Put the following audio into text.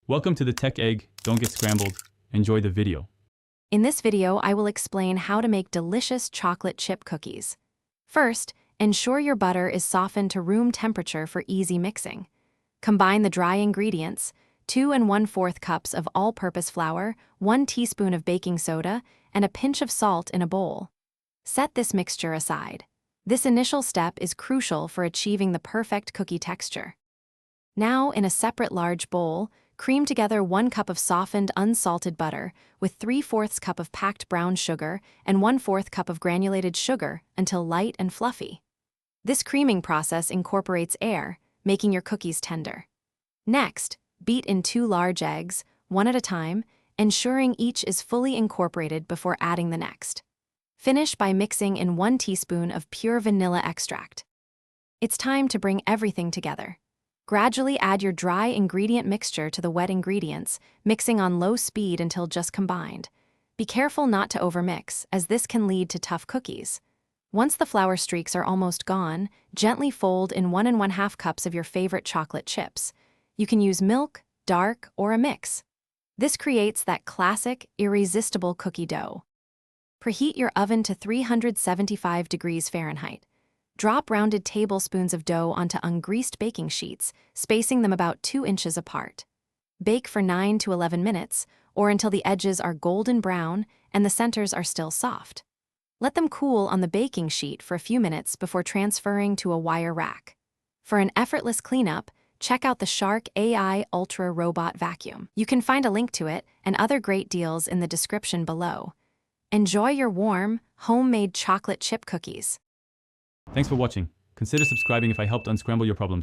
Welcome to the Tech Egg. Don't get scrambled. Enjoy the video. In this video, I will explain how to make delicious chocolate chip cookies. First, ensure your butter is softened to room temperature for easy mixing. Combine the dry ingredients, 2 1/4 cups of all-purpose flour, 1 teaspoon of baking soda, and a pinch of salt in a bowl. Set this mixture aside. This initial step is crucial for achieving the perfect cookie texture. Now, in a separate large bowl, cream together 1 cup of softened, unsalted butter with 3/4 cup of packed brown sugar and 1/4 cup of granulated sugar until light and fluffy. This creaming process incorporates air, making your cookies tender. Next, beat in 2 large eggs, one at a time, ensuring each is fully incorporated before adding the next. Finish by mixing in 1 teaspoon of pure vanilla extract. It's time to bring everything together. Gradually add your dry ingredient mixture to the wet ingredients, mixing on low speed until just combined. Be careful not to overmix, as this can lead to tough cookies. Once the flour streaks are almost gone, gently fold in 1 1/2 cups of your favorite chocolate chips. You can use milk, dark, or a mix. This creates that classic, irresistible cookie dough. Preheat your oven to 375 degrees Fahrenheit. Drop rounded tablespoons of dough onto ungreased baking sheets, spacing them about 2 inches apart. Bake for 9 to 11 minutes, or until the edges are golden brown and the centers are still soft. Let them cool on the baking sheet for a few minutes before transferring to a wire rack. For an effortless cleanup, check out the Shark AI Ultra Robot Vacuum. You can find a link to it and other great deals in the description below. Enjoy your warm, homemade chocolate chip cookies. Thanks for watching. Consider subscribing if I helped unscramble your problems.